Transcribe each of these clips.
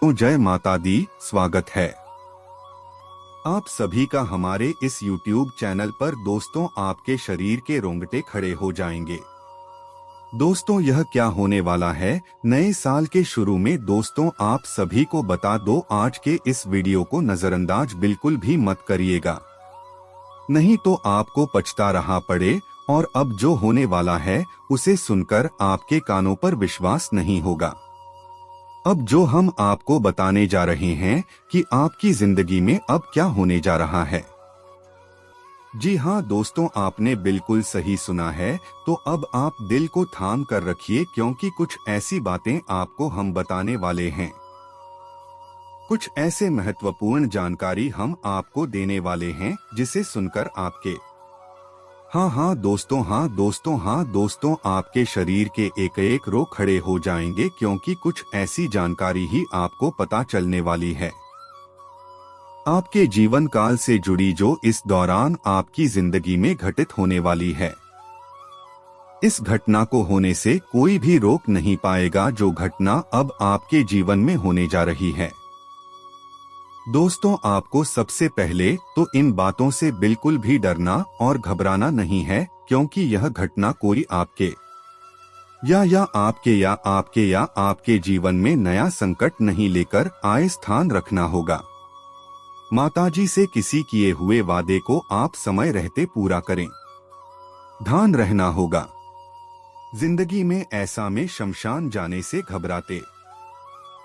तो जय माता दी, स्वागत है आप सभी का हमारे इस YouTube चैनल पर। दोस्तों, आपके शरीर के रोंगटे खड़े हो जाएंगे। दोस्तों, यह क्या होने वाला है नए साल के शुरू में। दोस्तों, आप सभी को बता दो, आज के इस वीडियो को नजरअंदाज बिल्कुल भी मत करिएगा, नहीं तो आपको पछता रहा पड़े और अब जो होने वाला है उसे सुनकर आपके कानों पर विश्वास नहीं होगा। अब जो हम आपको बताने जा रहे हैं कि आपकी जिंदगी में अब क्या होने जा रहा है। जी हाँ दोस्तों, आपने बिल्कुल सही सुना है। तो अब आप दिल को थाम कर रखिए, क्योंकि कुछ ऐसी बातें आपको हम बताने वाले हैं। कुछ ऐसे महत्वपूर्ण जानकारी हम आपको देने वाले हैं जिसे सुनकर आपके हाँ दोस्तों, आपके शरीर के एक एक रोग खड़े हो जाएंगे, क्योंकि कुछ ऐसी जानकारी ही आपको पता चलने वाली है आपके जीवन काल से जुड़ी, जो इस दौरान आपकी जिंदगी में घटित होने वाली है। इस घटना को होने से कोई भी रोक नहीं पाएगा, जो घटना अब आपके जीवन में होने जा रही है। दोस्तों, आपको सबसे पहले तो इन बातों से बिल्कुल भी डरना और घबराना नहीं है, क्योंकि यह घटना कोई आपके आपके जीवन में नया संकट नहीं लेकर आए। स्थान रखना होगा। माताजी से किसी किए हुए वादे को आप समय रहते पूरा करें। ध्यान रहना होगा, जिंदगी में ऐसा में शमशान जाने से घबराते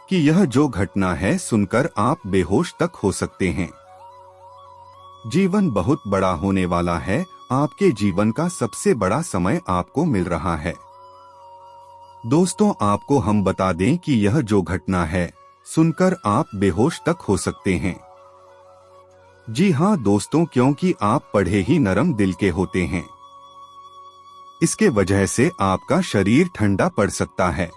कि यह जो घटना है सुनकर आप बेहोश तक हो सकते हैं। जीवन बहुत बड़ा होने वाला है। आपके जीवन का सबसे बड़ा समय आपको मिल रहा है। दोस्तों, आपको हम बता दें कि यह जो घटना है सुनकर आप बेहोश तक हो सकते हैं। जी हाँ दोस्तों, क्योंकि आप बड़े ही नरम दिल के होते हैं। इसके वजह से आपका शरीर ठंडा पड़ सकता है।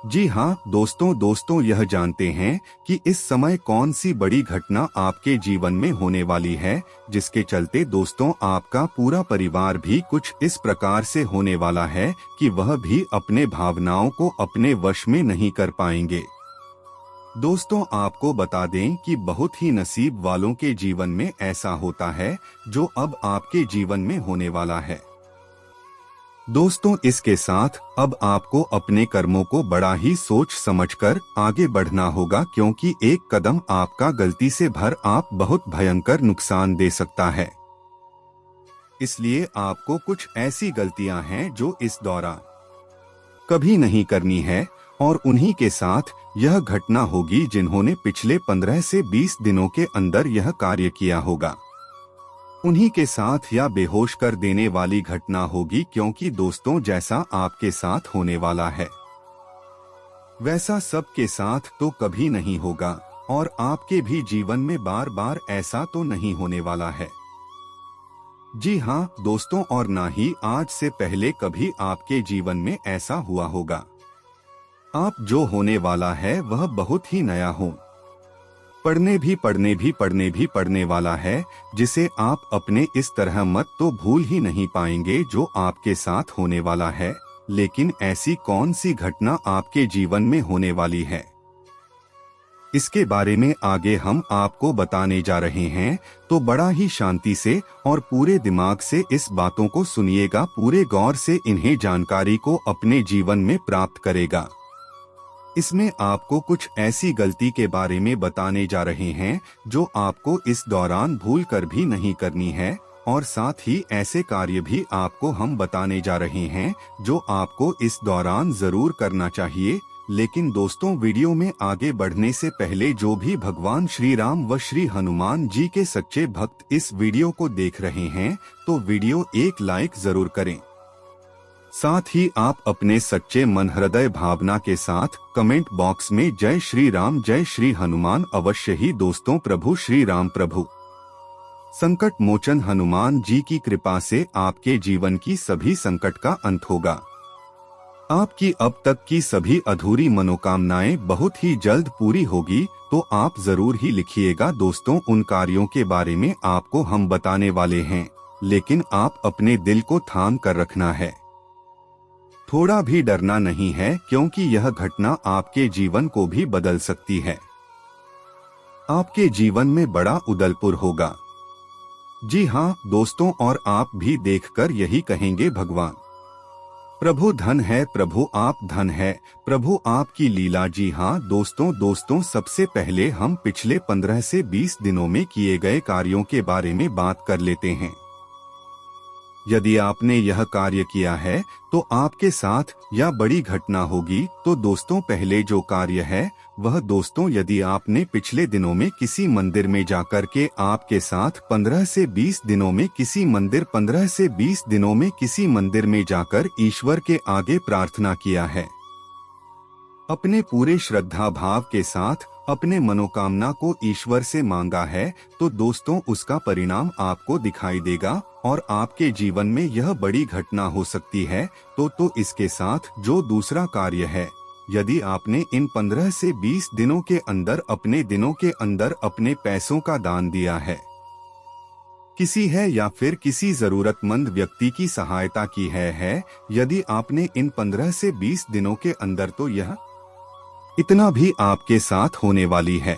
जी हाँ दोस्तों, यह जानते हैं कि इस समय कौन सी बड़ी घटना आपके जीवन में होने वाली है, जिसके चलते दोस्तों आपका पूरा परिवार भी कुछ इस प्रकार से होने वाला है कि वह भी अपने भावनाओं को अपने वश में नहीं कर पाएंगे। दोस्तों, आपको बता दें कि बहुत ही नसीब वालों के जीवन में ऐसा होता है जो अब आपके जीवन में होने वाला है। दोस्तों, इसके साथ अब आपको अपने कर्मों को बड़ा ही सोच समझकर आगे बढ़ना होगा, क्योंकि एक कदम आपका गलती से भर आप बहुत भयंकर नुकसान दे सकता है। इसलिए आपको कुछ ऐसी गलतियां हैं जो इस दौरान कभी नहीं करनी है, और उन्हीं के साथ यह घटना होगी जिन्होंने पिछले 15 से 20 दिनों के अंदर यह कार्य किया होगा। उन्हीं के साथ या बेहोश कर देने वाली घटना होगी, क्योंकि दोस्तों जैसा आपके साथ होने वाला है वैसा सबके साथ तो कभी नहीं होगा, और आपके भी जीवन में बार बार ऐसा तो नहीं होने वाला है। जी हाँ दोस्तों, और ना ही आज से पहले कभी आपके जीवन में ऐसा हुआ होगा। आप जो होने वाला है वह बहुत ही नया हो, पढ़ने वाला है, जिसे आप अपने इस तरह मत तो भूल ही नहीं पाएंगे जो आपके साथ होने वाला है। लेकिन ऐसी कौन सी घटना आपके जीवन में होने वाली है, इसके बारे में आगे हम आपको बताने जा रहे हैं। तो बड़ा ही शांति से और पूरे दिमाग से इस बातों को सुनिएगा, पूरे गौर से इन्हें जानकारी को अपने जीवन में प्राप्त करेगा। इसमें आपको कुछ ऐसी गलती के बारे में बताने जा रहे हैं जो आपको इस दौरान भूल कर भी नहीं करनी है, और साथ ही ऐसे कार्य भी आपको हम बताने जा रहे हैं जो आपको इस दौरान जरूर करना चाहिए। लेकिन दोस्तों, वीडियो में आगे बढ़ने से पहले जो भी भगवान श्री राम व श्री हनुमान जी के सच्चे भक्त इस वीडियो को देख रहे हैं, तो वीडियो एक लाइक जरूर करें। साथ ही आप अपने सच्चे मन हृदय भावना के साथ कमेंट बॉक्स में जय श्री राम जय श्री हनुमान अवश्य ही दोस्तों। प्रभु श्री राम प्रभु संकट मोचन हनुमान जी की कृपा से आपके जीवन की सभी संकट का अंत होगा। आपकी अब तक की सभी अधूरी मनोकामनाएं बहुत ही जल्द पूरी होगी। तो आप जरूर ही लिखिएगा दोस्तों, उन कार्यों के बारे में आपको हम बताने वाले हैं, लेकिन आप अपने दिल को थाम कर रखना है। थोड़ा भी डरना नहीं है, क्योंकि यह घटना आपके जीवन को भी बदल सकती है। आपके जीवन में बड़ा उदलपुर होगा। जी हाँ दोस्तों, और आप भी देखकर यही कहेंगे, भगवान प्रभु धन है, प्रभु आप धन है, प्रभु आपकी लीला। जी हाँ दोस्तों, सबसे पहले हम पिछले 15 से 20 दिनों में किए गए कार्यों के बारे में बात कर लेते हैं। यदि आपने यह कार्य किया है तो आपके साथ या बड़ी घटना होगी। तो दोस्तों, पहले जो कार्य है वह दोस्तों, यदि आपने पिछले दिनों में किसी मंदिर में जाकर के आपके साथ 15 से 20 दिनों में किसी मंदिर में जाकर ईश्वर के आगे प्रार्थना किया है, अपने पूरे श्रद्धा भाव के साथ अपने मनोकामना को ईश्वर से मांगा है, तो दोस्तों उसका परिणाम आपको दिखाई देगा और आपके जीवन में यह बड़ी घटना हो सकती है। तो इसके साथ जो दूसरा कार्य है, यदि आपने इन 15 से 20 दिनों के अंदर अपने पैसों का दान दिया किसी है या फिर किसी जरूरतमंद व्यक्ति की सहायता की है, यदि आपने इन 15 से 20 दिनों के अंदर, तो यह इतना भी आपके साथ होने वाली है।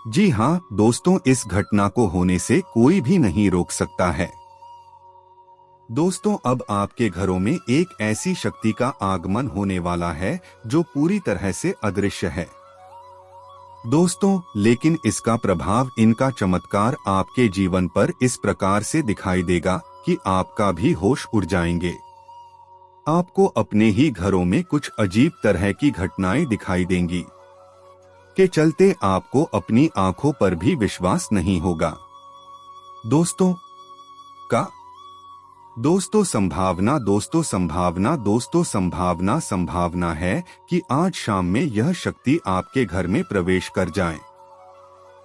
जी हाँ दोस्तों, इस घटना को होने से कोई भी नहीं रोक सकता है। दोस्तों, अब आपके घरों में एक ऐसी शक्ति का आगमन होने वाला है जो पूरी तरह से अदृश्य है। दोस्तों, लेकिन इसका प्रभाव, इनका चमत्कार आपके जीवन पर इस प्रकार से दिखाई देगा कि आपका भी होश उड़ जाएंगे। आपको अपने ही घरों में कुछ अजीब तरह की घटनाएं दिखाई देंगी के चलते आपको अपनी आंखों पर भी विश्वास नहीं होगा। दोस्तों संभावना है कि आज शाम में यह शक्ति आपके घर में प्रवेश कर जाए।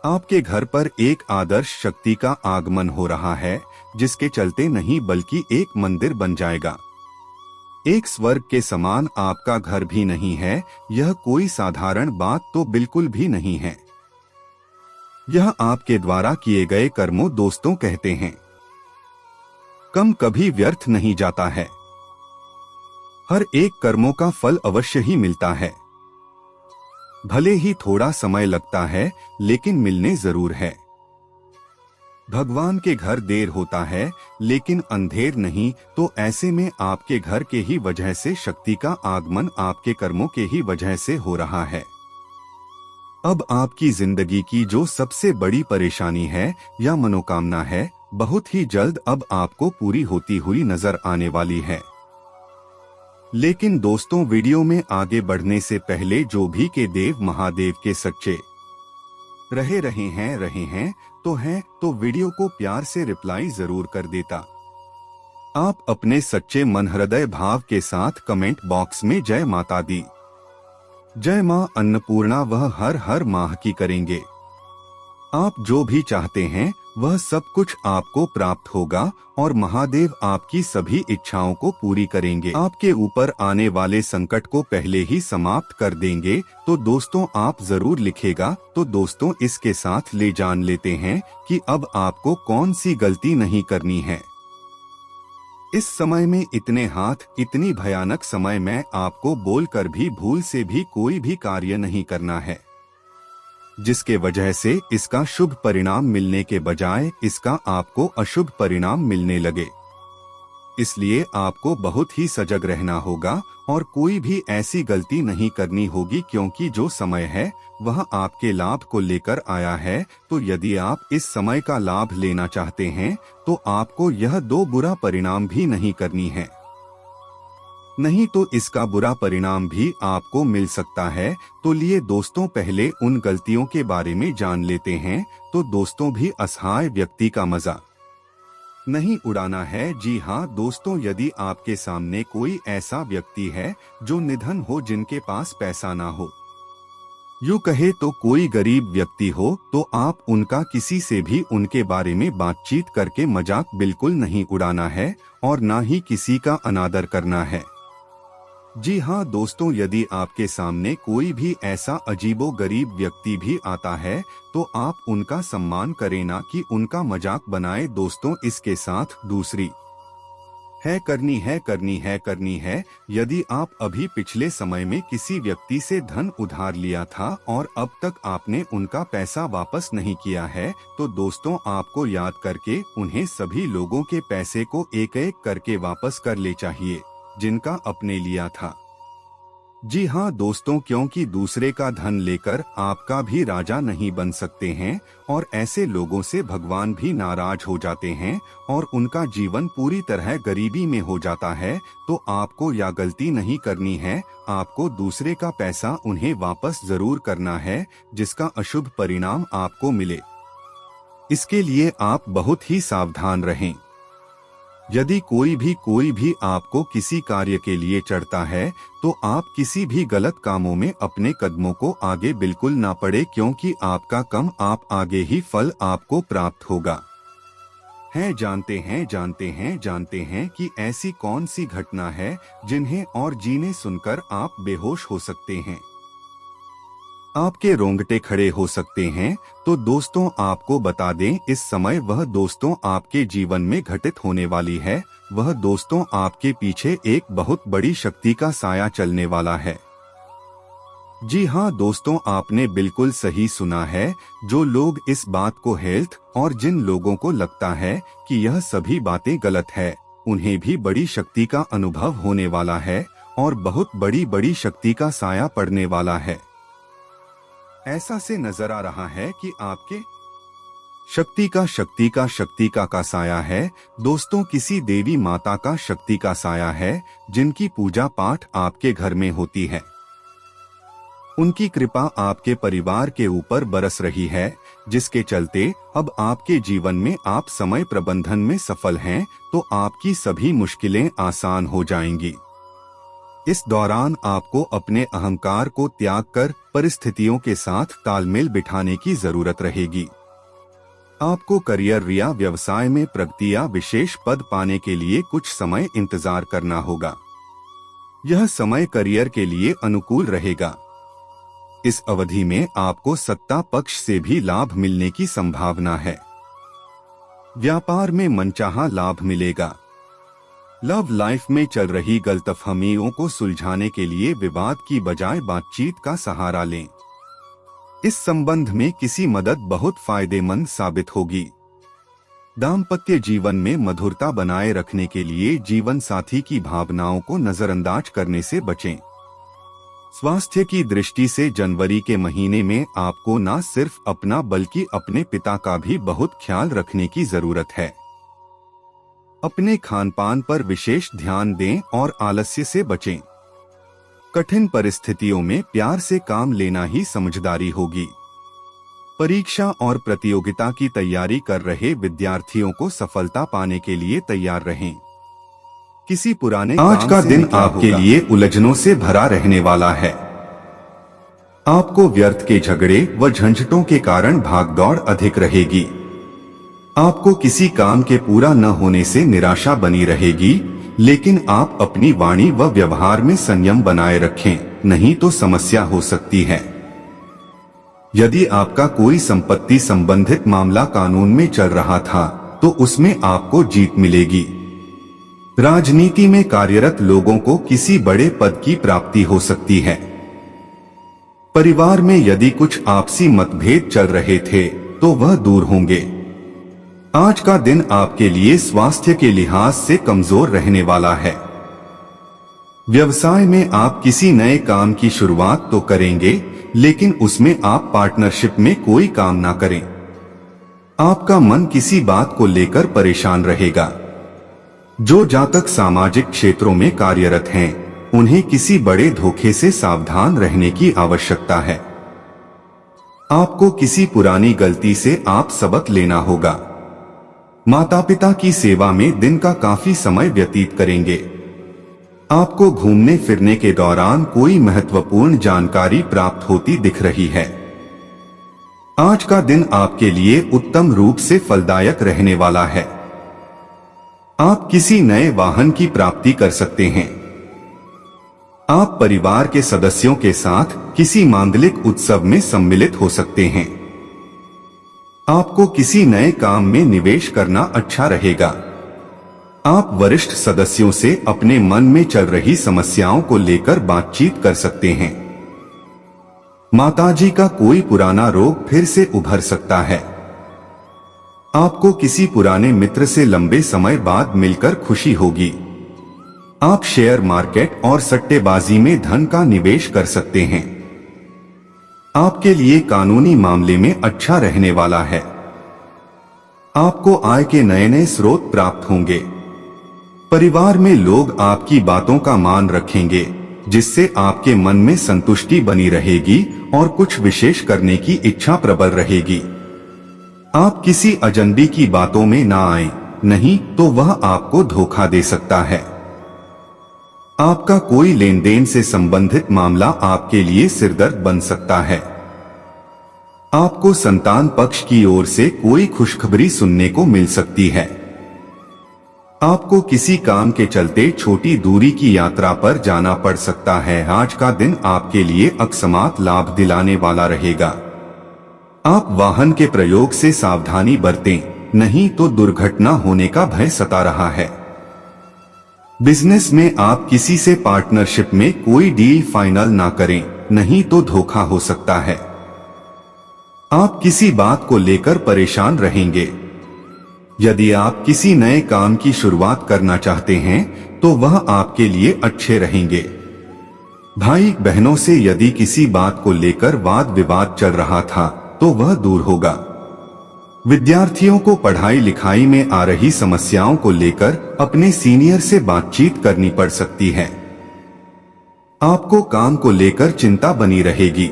आपके घर पर एक आदर्श शक्ति का आगमन हो रहा है, जिसके चलते नहीं बल्कि एक मंदिर बन जाएगा। एक स्वर्ग के समान आपका घर भी नहीं है। यह कोई साधारण बात तो बिल्कुल भी नहीं है। यह आपके द्वारा किए गए कर्मों, दोस्तों, कहते हैं कम कभी व्यर्थ नहीं जाता है। हर एक कर्मों का फल अवश्य ही मिलता है। भले ही थोड़ा समय लगता है, लेकिन मिलने जरूर है। भगवान के घर देर होता है लेकिन अंधेर नहीं। तो ऐसे में आपके घर के ही वजह से शक्ति का आगमन आपके कर्मों के ही वजह से हो रहा है। अब आपकी जिंदगी की जो सबसे बड़ी परेशानी है या मनोकामना है, बहुत ही जल्द अब आपको पूरी होती हुई नजर आने वाली है। लेकिन दोस्तों, वीडियो में आगे बढ़ने से पहले जो भी के देव महादेव के सच्चे रहे हैं तो वीडियो को प्यार से रिप्लाई जरूर कर देता। आप अपने सच्चे मन हृदय भाव के साथ कमेंट बॉक्स में जय माता दी, जय मां अन्नपूर्णा वह हर हर माह की करेंगे। आप जो भी चाहते हैं वह सब कुछ आपको प्राप्त होगा और महादेव आपकी सभी इच्छाओं को पूरी करेंगे। आपके ऊपर आने वाले संकट को पहले ही समाप्त कर देंगे। तो दोस्तों, आप जरूर लिखेगा। तो दोस्तों, इसके साथ ले जान लेते हैं कि अब आपको कौन सी गलती नहीं करनी है। इस समय में इतने हाथ, इतनी भयानक समय में आपको बोलकर भी भूल से भी कोई भी कार्य नहीं करना है, जिसके वजह से इसका शुभ परिणाम मिलने के बजाय इसका आपको अशुभ परिणाम मिलने लगे। इसलिए आपको बहुत ही सजग रहना होगा और कोई भी ऐसी गलती नहीं करनी होगी, क्योंकि जो समय है वह आपके लाभ को लेकर आया है। तो यदि आप इस समय का लाभ लेना चाहते हैं तो आपको यह दो बुरा परिणाम भी नहीं करनी है, नहीं तो इसका बुरा परिणाम भी आपको मिल सकता है। तो लिए दोस्तों, पहले उन गलतियों के बारे में जान लेते हैं। तो दोस्तों, भी असहाय व्यक्ति का मजा नहीं उड़ाना है। जी हाँ दोस्तों, यदि आपके सामने कोई ऐसा व्यक्ति है जो निधन हो, जिनके पास पैसा ना हो, यूँ कहे तो कोई गरीब व्यक्ति हो, तो आप उनका किसी से भी उनके बारे में बातचीत करके मजाक बिल्कुल नहीं उड़ाना है और ना ही किसी का अनादर करना है। जी हाँ दोस्तों, यदि आपके सामने कोई भी ऐसा अजीबो गरीब व्यक्ति भी आता है तो आप उनका सम्मान करें, ना कि उनका मजाक बनाए। दोस्तों, इसके साथ दूसरी करनी है। यदि आप अभी पिछले समय में किसी व्यक्ति से धन उधार लिया था और अब तक आपने उनका पैसा वापस नहीं किया है, तो दोस्तों आपको याद करके उन्हें सभी लोगों के पैसे को एक एक करके वापस कर ले चाहिए जिनका अपने लिया था। जी हाँ दोस्तों, क्योंकि दूसरे का धन लेकर आपका भी राजा नहीं बन सकते हैं और ऐसे लोगों से भगवान भी नाराज हो जाते हैं और उनका जीवन पूरी तरह गरीबी में हो जाता है। तो आपको यह गलती नहीं करनी है, आपको दूसरे का पैसा उन्हें वापस जरूर करना है जिसका अशुभ परिणाम आपको मिले। इसके लिए आप बहुत ही सावधान रहें। यदि कोई भी आपको किसी कार्य के लिए चढ़ता है तो आप किसी भी गलत कामों में अपने कदमों को आगे बिल्कुल ना पड़े, क्योंकि आपका कम आप आगे ही फल आपको प्राप्त होगा। जानते हैं कि ऐसी कौन सी घटना है जिन्हें और जीने सुनकर आप बेहोश हो सकते हैं, आपके रोंगटे खड़े हो सकते हैं। तो दोस्तों आपको बता दें, इस समय वह दोस्तों आपके जीवन में घटित होने वाली है, वह दोस्तों आपके पीछे एक बहुत बड़ी शक्ति का साया चलने वाला है। जी हाँ दोस्तों, आपने बिल्कुल सही सुना है। जो लोग इस बात को हेल्थ और जिन लोगों को लगता है कि यह सभी बातें गलत है, उन्हें भी बड़ी शक्ति का अनुभव होने वाला है और बहुत बड़ी शक्ति का साया पड़ने वाला है। ऐसा से नजर आ रहा है कि आपके शक्ति का साया है। दोस्तों किसी देवी माता का शक्ति का साया है जिनकी पूजा पाठ आपके घर में होती है। उनकी कृपा आपके परिवार के ऊपर बरस रही है, जिसके चलते अब आपके जीवन में आप समय प्रबंधन में सफल हैं, तो आपकी सभी मुश्किलें आसान हो जाएंगी। इस दौरान आपको अपने अहंकार को त्याग कर परिस्थितियों के साथ तालमेल बिठाने की जरूरत रहेगी। आपको करियर या व्यवसाय में प्रगति या विशेष पद पाने के लिए कुछ समय इंतजार करना होगा। यह समय करियर के लिए अनुकूल रहेगा। इस अवधि में आपको सत्ता पक्ष से भी लाभ मिलने की संभावना है। व्यापार में मनचाहा लाभ मिलेगा। लव लाइफ में चल रही गलतफहमियों को सुलझाने के लिए विवाद की बजाय बातचीत का सहारा लें। इस संबंध में किसी मदद बहुत फायदेमंद साबित होगी। दाम्पत्य जीवन में मधुरता बनाए रखने के लिए जीवन साथी की भावनाओं को नजरअंदाज करने से बचें। स्वास्थ्य की दृष्टि से जनवरी के महीने में आपको न सिर्फ अपना बल्कि अपने पिता का भी बहुत ख्याल रखने की जरूरत है। अपने खानपान पर विशेष ध्यान दें और आलस्य से बचें। कठिन परिस्थितियों में प्यार से काम लेना ही समझदारी होगी। परीक्षा और प्रतियोगिता की तैयारी कर रहे विद्यार्थियों को सफलता पाने के लिए तैयार रहें। किसी पुराने आज का दिन आपके लिए उलझनों से भरा रहने वाला है। आपको व्यर्थ के झगड़े व झंझटों के कारण भागदौड़ अधिक रहेगी। आपको किसी काम के पूरा न होने से निराशा बनी रहेगी, लेकिन आप अपनी वाणी व व्यवहार में संयम बनाए रखें, नहीं तो समस्या हो सकती है। यदि आपका कोई संपत्ति संबंधित मामला कानून में चल रहा था तो उसमें आपको जीत मिलेगी। राजनीति में कार्यरत लोगों को किसी बड़े पद की प्राप्ति हो सकती है। परिवार में यदि कुछ आपसी मतभेद चल रहे थे तो वह दूर होंगे। आज का दिन आपके लिए स्वास्थ्य के लिहाज से कमजोर रहने वाला है। व्यवसाय में आप किसी नए काम की शुरुआत तो करेंगे, लेकिन उसमें आप पार्टनरशिप में कोई काम ना करें। आपका मन किसी बात को लेकर परेशान रहेगा। जो जातक सामाजिक क्षेत्रों में कार्यरत हैं, उन्हें किसी बड़े धोखे से सावधान रहने की आवश्यकता है। आपको किसी पुरानी गलती से आप सबक लेना होगा। माता पिता की सेवा में दिन का काफी समय व्यतीत करेंगे। आपको घूमने फिरने के दौरान कोई महत्वपूर्ण जानकारी प्राप्त होती दिख रही है। आज का दिन आपके लिए उत्तम रूप से फलदायक रहने वाला है। आप किसी नए वाहन की प्राप्ति कर सकते हैं। आप परिवार के सदस्यों के साथ किसी मांगलिक उत्सव में सम्मिलित हो सकते हैं। आपको किसी नए काम में निवेश करना अच्छा रहेगा। आप वरिष्ठ सदस्यों से अपने मन में चल रही समस्याओं को लेकर बातचीत कर सकते हैं। माताजी का कोई पुराना रोग फिर से उभर सकता है। आपको किसी पुराने मित्र से लंबे समय बाद मिलकर खुशी होगी। आप शेयर मार्केट और सट्टेबाजी में धन का निवेश कर सकते हैं। आपके लिए कानूनी मामले में अच्छा रहने वाला है। आपको आय के नए नए स्रोत प्राप्त होंगे। परिवार में लोग आपकी बातों का मान रखेंगे, जिससे आपके मन में संतुष्टि बनी रहेगी और कुछ विशेष करने की इच्छा प्रबल रहेगी। आप किसी अजनबी की बातों में ना आए, नहीं तो वह आपको धोखा दे सकता है। आपका कोई लेन देन से संबंधित मामला आपके लिए सिरदर्द बन सकता है। आपको संतान पक्ष की ओर से कोई खुशखबरी सुनने को मिल सकती है। आपको किसी काम के चलते छोटी दूरी की यात्रा पर जाना पड़ सकता है। आज का दिन आपके लिए अकस्मात लाभ दिलाने वाला रहेगा। आप वाहन के प्रयोग से सावधानी बरतें, नहीं तो दुर्घटना होने का भय सता रहा है। बिजनेस में आप किसी से पार्टनरशिप में कोई डील फाइनल ना करें, नहीं तो धोखा हो सकता है। आप किसी बात को लेकर परेशान रहेंगे। यदि आप किसी नए काम की शुरुआत करना चाहते हैं तो वह आपके लिए अच्छे रहेंगे। भाई बहनों से यदि किसी बात को लेकर वाद विवाद चल रहा था तो वह दूर होगा। विद्यार्थियों को पढ़ाई लिखाई में आ रही समस्याओं को लेकर अपने सीनियर से बातचीत करनी पड़ सकती है। आपको काम को लेकर चिंता बनी रहेगी।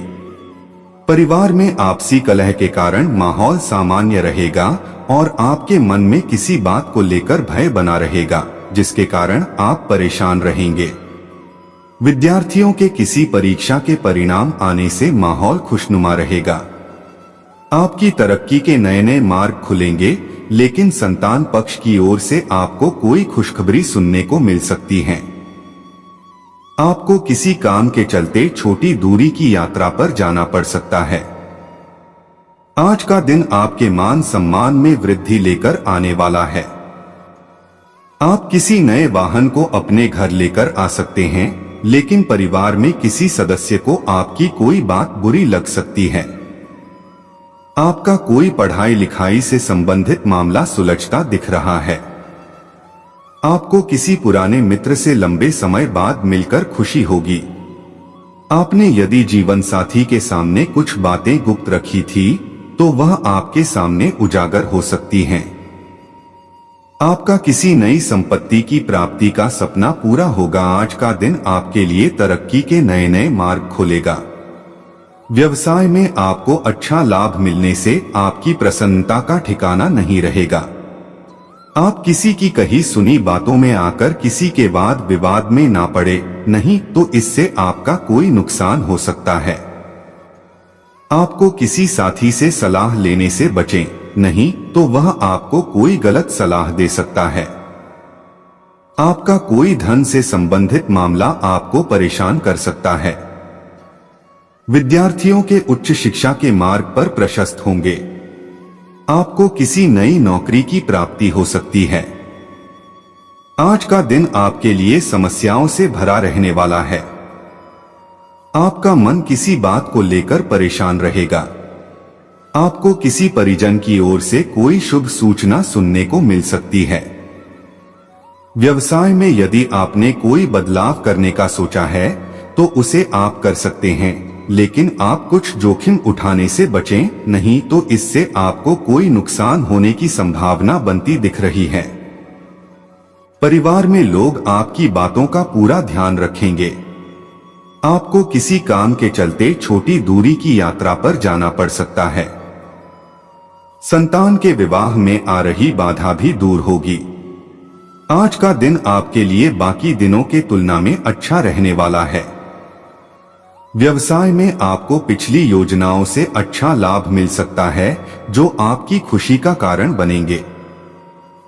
परिवार में आपसी कलह के कारण माहौल सामान्य रहेगा और आपके मन में किसी बात को लेकर भय बना रहेगा, जिसके कारण आप परेशान रहेंगे। विद्यार्थियों के किसी परीक्षा के परिणाम आने से माहौल खुशनुमा रहेगा। आपकी तरक्की के नए नए मार्ग खुलेंगे, लेकिन संतान पक्ष की ओर से आपको कोई खुशखबरी सुनने को मिल सकती है। आपको किसी काम के चलते छोटी दूरी की यात्रा पर जाना पड़ सकता है। आज का दिन आपके मान सम्मान में वृद्धि लेकर आने वाला है। आप किसी नए वाहन को अपने घर लेकर आ सकते हैं, लेकिन परिवार में किसी सदस्य को आपकी कोई बात बुरी लग सकती है। आपका कोई पढ़ाई लिखाई से संबंधित मामला सुलझता दिख रहा है। आपको किसी पुराने मित्र से लंबे समय बाद मिलकर खुशी होगी। आपने यदि जीवन साथी के सामने कुछ बातें गुप्त रखी थी तो वह आपके सामने उजागर हो सकती हैं। आपका किसी नई संपत्ति की प्राप्ति का सपना पूरा होगा। आज का दिन आपके लिए तरक्की के नए नए मार्ग खोलेगा। व्यवसाय में आपको अच्छा लाभ मिलने से आपकी प्रसन्नता का ठिकाना नहीं रहेगा। आप किसी की कही सुनी बातों में आकर किसी के वाद विवाद में ना पड़े, नहीं तो इससे आपका कोई नुकसान हो सकता है। आपको किसी साथी से सलाह लेने से बचें, नहीं तो वह आपको कोई गलत सलाह दे सकता है। आपका कोई धन से संबंधित मामला आपको परेशान कर सकता है। विद्यार्थियों के उच्च शिक्षा के मार्ग पर प्रशस्त होंगे। आपको किसी नई नौकरी की प्राप्ति हो सकती है। आज का दिन आपके लिए समस्याओं से भरा रहने वाला है। आपका मन किसी बात को लेकर परेशान रहेगा। आपको किसी परिजन की ओर से कोई शुभ सूचना सुनने को मिल सकती है। व्यवसाय में यदि आपने कोई बदलाव करने का सोचा है तो उसे आप कर सकते हैं, लेकिन आप कुछ जोखिम उठाने से बचें, नहीं तो इससे आपको कोई नुकसान होने की संभावना बनती दिख रही है। परिवार में लोग आपकी बातों का पूरा ध्यान रखेंगे। आपको किसी काम के चलते छोटी दूरी की यात्रा पर जाना पड़ सकता है। संतान के विवाह में आ रही बाधा भी दूर होगी। आज का दिन आपके लिए बाकी दिनों के तुलना में अच्छा रहने वाला है। व्यवसाय में आपको पिछली योजनाओं से अच्छा लाभ मिल सकता है, जो आपकी खुशी का कारण बनेंगे।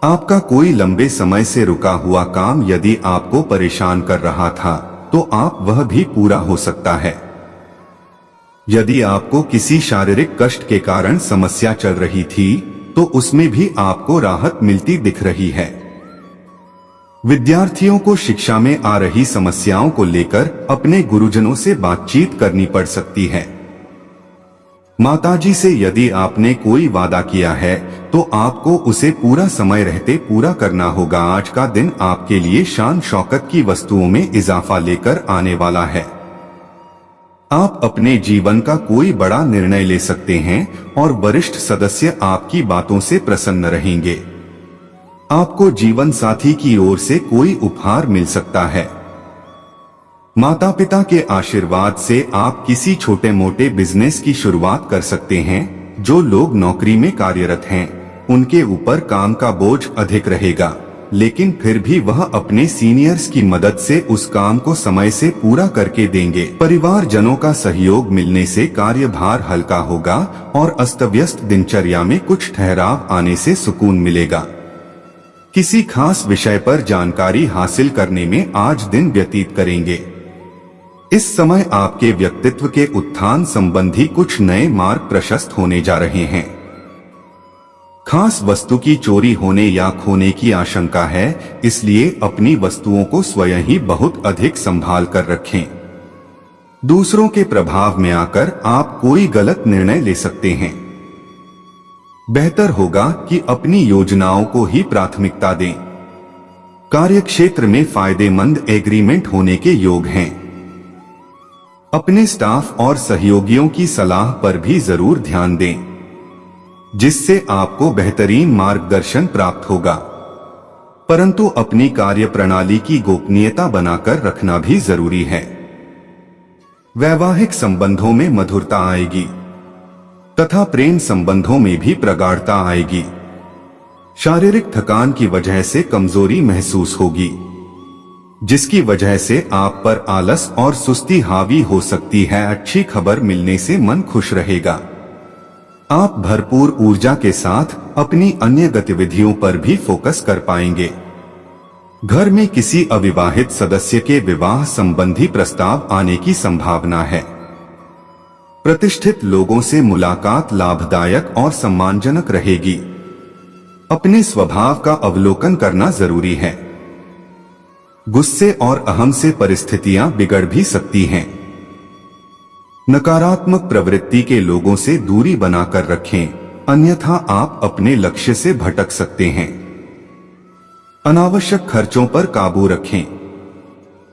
आपका कोई लंबे समय से रुका हुआ काम यदि आपको परेशान कर रहा था तो आप वह भी पूरा हो सकता है। यदि आपको किसी शारीरिक कष्ट के कारण समस्या चल रही थी तो उसमें भी आपको राहत मिलती दिख रही है। विद्यार्थियों को शिक्षा में आ रही समस्याओं को लेकर अपने गुरुजनों से बातचीत करनी पड़ सकती है। माताजी से यदि आपने कोई वादा किया है तो आपको उसे पूरा समय रहते पूरा करना होगा। आज का दिन आपके लिए शान शौकत की वस्तुओं में इजाफा लेकर आने वाला है। आप अपने जीवन का कोई बड़ा निर्णय ले सकते हैं और वरिष्ठ सदस्य आपकी बातों से प्रसन्न रहेंगे। आपको जीवन साथी की ओर से कोई उपहार मिल सकता है। माता पिता के आशीर्वाद से आप किसी छोटे मोटे बिजनेस की शुरुआत कर सकते हैं। जो लोग नौकरी में कार्यरत हैं, उनके ऊपर काम का बोझ अधिक रहेगा, लेकिन फिर भी वह अपने सीनियर्स की मदद से उस काम को समय से पूरा करके देंगे। परिवारजनों का सहयोग मिलने से कार्यभार हल्का होगा और अस्तव्यस्त दिनचर्या में कुछ ठहराव आने से सुकून मिलेगा। किसी खास विषय पर जानकारी हासिल करने में आज दिन व्यतीत करेंगे। इस समय आपके व्यक्तित्व के उत्थान संबंधी कुछ नए मार्ग प्रशस्त होने जा रहे हैं। खास वस्तु की चोरी होने या खोने की आशंका है, इसलिए अपनी वस्तुओं को स्वयं ही बहुत अधिक संभाल कर रखें। दूसरों के प्रभाव में आकर आप कोई गलत निर्णय ले सकते हैं। बेहतर होगा कि अपनी योजनाओं को ही प्राथमिकता दें। कार्यक्षेत्र में फायदेमंद एग्रीमेंट होने के योग हैं। अपने स्टाफ और सहयोगियों की सलाह पर भी जरूर ध्यान दें, जिससे आपको बेहतरीन मार्गदर्शन प्राप्त होगा। परंतु अपनी कार्यप्रणाली की गोपनीयता बनाकर रखना भी जरूरी है। वैवाहिक संबंधों में मधुरता आएगी तथा प्रेम संबंधों में भी प्रगाढ़ता आएगी। शारीरिक थकान की वजह से कमजोरी महसूस होगी, जिसकी वजह से आप पर आलस और सुस्ती हावी हो सकती है। अच्छी खबर मिलने से मन खुश रहेगा। आप भरपूर ऊर्जा के साथ अपनी अन्य गतिविधियों पर भी फोकस कर पाएंगे। घर में किसी अविवाहित सदस्य के विवाह संबंधी प्रस्ताव आने की संभावना है। प्रतिष्ठित लोगों से मुलाकात लाभदायक और सम्मानजनक रहेगी। अपने स्वभाव का अवलोकन करना जरूरी है। गुस्से और अहम से परिस्थितियां बिगड़ भी सकती हैं। नकारात्मक प्रवृत्ति के लोगों से दूरी बनाकर रखें, अन्यथा आप अपने लक्ष्य से भटक सकते हैं। अनावश्यक खर्चों पर काबू रखें।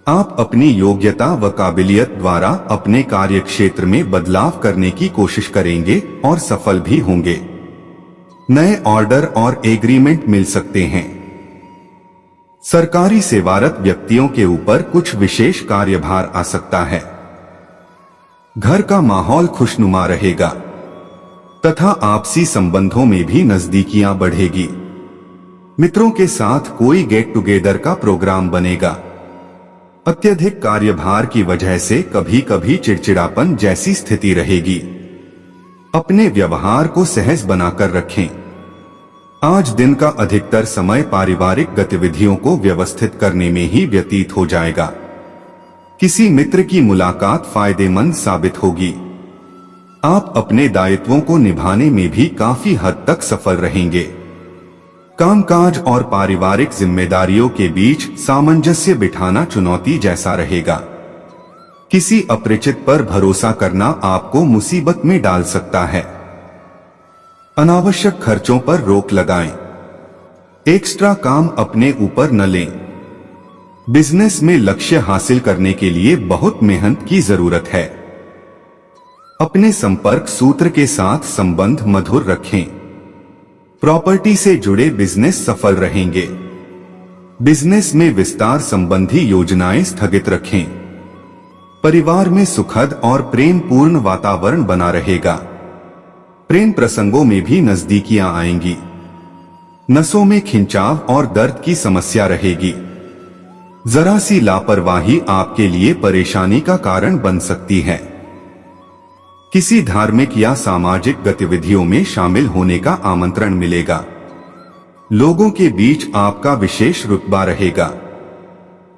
आप अपनी योग्यता व काबिलियत द्वारा अपने कार्यक्षेत्र में बदलाव करने की कोशिश करेंगे और सफल भी होंगे। नए ऑर्डर और एग्रीमेंट मिल सकते हैं। सरकारी सेवारत व्यक्तियों के ऊपर कुछ विशेष कार्यभार आ सकता है। घर का माहौल खुशनुमा रहेगा तथा आपसी संबंधों में भी नजदीकियां बढ़ेगी। मित्रों के साथ कोई गेट टुगेदर का प्रोग्राम बनेगा। अत्यधिक कार्यभार की वजह से कभी कभी चिड़चिड़ापन जैसी स्थिति रहेगी। अपने व्यवहार को सहज बनाकर रखें। आज दिन का अधिकतर समय पारिवारिक गतिविधियों को व्यवस्थित करने में ही व्यतीत हो जाएगा। किसी मित्र की मुलाकात फायदेमंद साबित होगी। आप अपने दायित्वों को निभाने में भी काफी हद तक सफल रहेंगे। कामकाज और पारिवारिक जिम्मेदारियों के बीच सामंजस्य बिठाना चुनौती जैसा रहेगा। किसी अपरिचित पर भरोसा करना आपको मुसीबत में डाल सकता है। अनावश्यक खर्चों पर रोक लगाएं। एक्स्ट्रा काम अपने ऊपर न लें। बिजनेस में लक्ष्य हासिल करने के लिए बहुत मेहनत की जरूरत है। अपने संपर्क सूत्र के साथ संबंध मधुर रखें। प्रॉपर्टी से जुड़े बिजनेस सफल रहेंगे। बिजनेस में विस्तार संबंधी योजनाएं स्थगित रखें। परिवार में सुखद और प्रेम पूर्ण वातावरण बना रहेगा। प्रेम प्रसंगों में भी नजदीकियां आएंगी। नसों में खिंचाव और दर्द की समस्या रहेगी। जरा सी लापरवाही आपके लिए परेशानी का कारण बन सकती है। किसी धार्मिक या सामाजिक गतिविधियों में शामिल होने का आमंत्रण मिलेगा। लोगों के बीच आपका विशेष रुतबा रहेगा।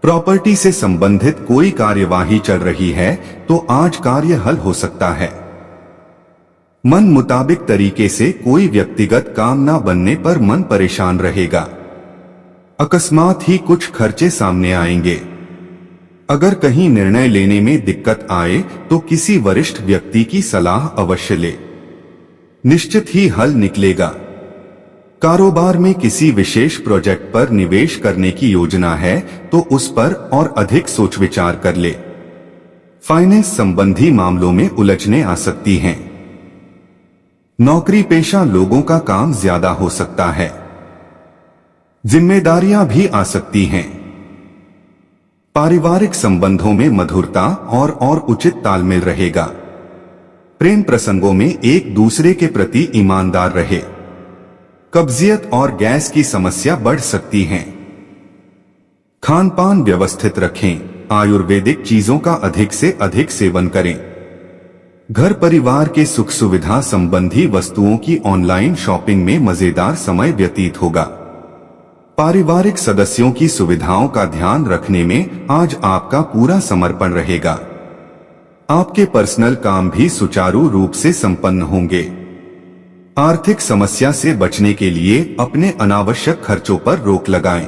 प्रॉपर्टी से संबंधित कोई कार्यवाही चल रही है तो आज कार्य हल हो सकता है। मन मुताबिक तरीके से कोई व्यक्तिगत काम न बनने पर मन परेशान रहेगा। अकस्मात ही कुछ खर्चे सामने आएंगे। अगर कहीं निर्णय लेने में दिक्कत आए तो किसी वरिष्ठ व्यक्ति की सलाह अवश्य ले, निश्चित ही हल निकलेगा। कारोबार में किसी विशेष प्रोजेक्ट पर निवेश करने की योजना है तो उस पर और अधिक सोच विचार कर ले। फाइनेंस संबंधी मामलों में उलझने आ सकती हैं। नौकरी पेशा लोगों का काम ज्यादा हो सकता है, जिम्मेदारियां भी आ सकती हैं। पारिवारिक संबंधों में मधुरता और उचित तालमेल रहेगा। प्रेम प्रसंगों में एक दूसरे के प्रति ईमानदार रहे। कब्जियत और गैस की समस्या बढ़ सकती है। खान पान व्यवस्थित रखें। आयुर्वेदिक चीजों का अधिक से अधिक सेवन करें। घर परिवार के सुख सुविधा संबंधी वस्तुओं की ऑनलाइन शॉपिंग में मजेदार समय व्यतीत होगा। पारिवारिक सदस्यों की सुविधाओं का ध्यान रखने में आज आपका पूरा समर्पण रहेगा। आपके पर्सनल काम भी सुचारू रूप से संपन्न होंगे। आर्थिक समस्या से बचने के लिए अपने अनावश्यक खर्चों पर रोक लगाएं।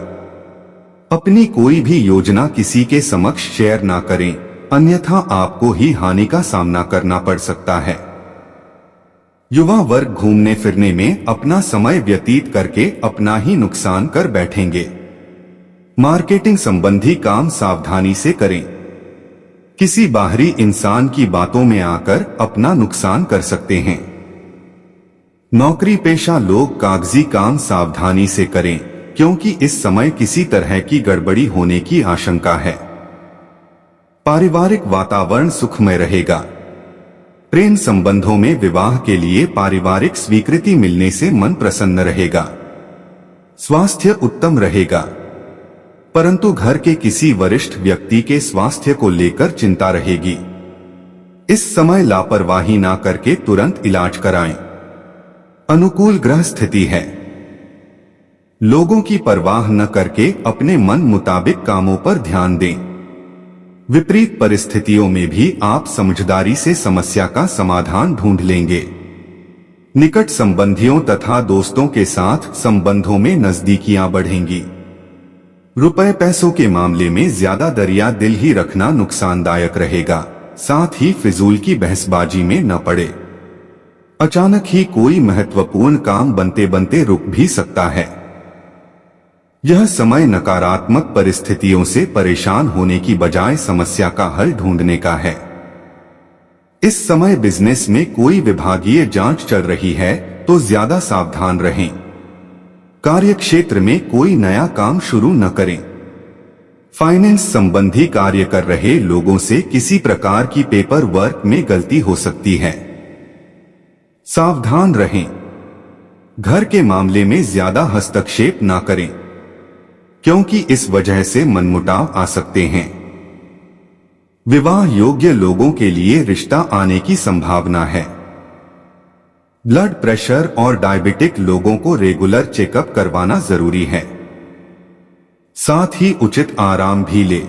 अपनी कोई भी योजना किसी के समक्ष शेयर ना करें, अन्यथा आपको ही हानि का सामना करना पड़ सकता है। युवा वर्ग घूमने फिरने में अपना समय व्यतीत करके अपना ही नुकसान कर बैठेंगे। मार्केटिंग संबंधी काम सावधानी से करें। किसी बाहरी इंसान की बातों में आकर अपना नुकसान कर सकते हैं। नौकरी पेशा लोग कागजी काम सावधानी से करें, क्योंकि इस समय किसी तरह की गड़बड़ी होने की आशंका है। पारिवारिक वातावरण सुखमय रहेगा। प्रेम संबंधों में विवाह के लिए पारिवारिक स्वीकृति मिलने से मन प्रसन्न रहेगा। स्वास्थ्य उत्तम रहेगा, परंतु घर के किसी वरिष्ठ व्यक्ति के स्वास्थ्य को लेकर चिंता रहेगी। इस समय लापरवाही ना करके तुरंत इलाज कराएं। अनुकूल ग्रह स्थिति है। लोगों की परवाह न करके अपने मन मुताबिक कामों पर ध्यान दें। विपरीत परिस्थितियों में भी आप समझदारी से समस्या का समाधान ढूंढ लेंगे। निकट संबंधियों तथा दोस्तों के साथ संबंधों में नजदीकियां बढ़ेंगी। रुपए पैसों के मामले में ज्यादा दरिया दिल ही रखना नुकसानदायक रहेगा। साथ ही फिजूल की बहसबाजी में न पड़े। अचानक ही कोई महत्वपूर्ण काम बनते बनते रुक भी सकता है। यह समय नकारात्मक परिस्थितियों से परेशान होने की बजाय समस्या का हल ढूंढने का है। इस समय बिजनेस में कोई विभागीय जांच चल रही है तो ज्यादा सावधान रहें। कार्यक्षेत्र में कोई नया काम शुरू न करें। फाइनेंस संबंधी कार्य कर रहे लोगों से किसी प्रकार की पेपर वर्क में गलती हो सकती है। सावधान रहें। घर के मामले में ज्यादा हस्तक्षेप ना करें, क्योंकि इस वजह से मनमुटाव आ सकते हैं। विवाह योग्य लोगों के लिए रिश्ता आने की संभावना है। ब्लड प्रेशर और डायबिटिक लोगों को रेगुलर चेकअप करवाना जरूरी है। साथ ही उचित आराम भी ले।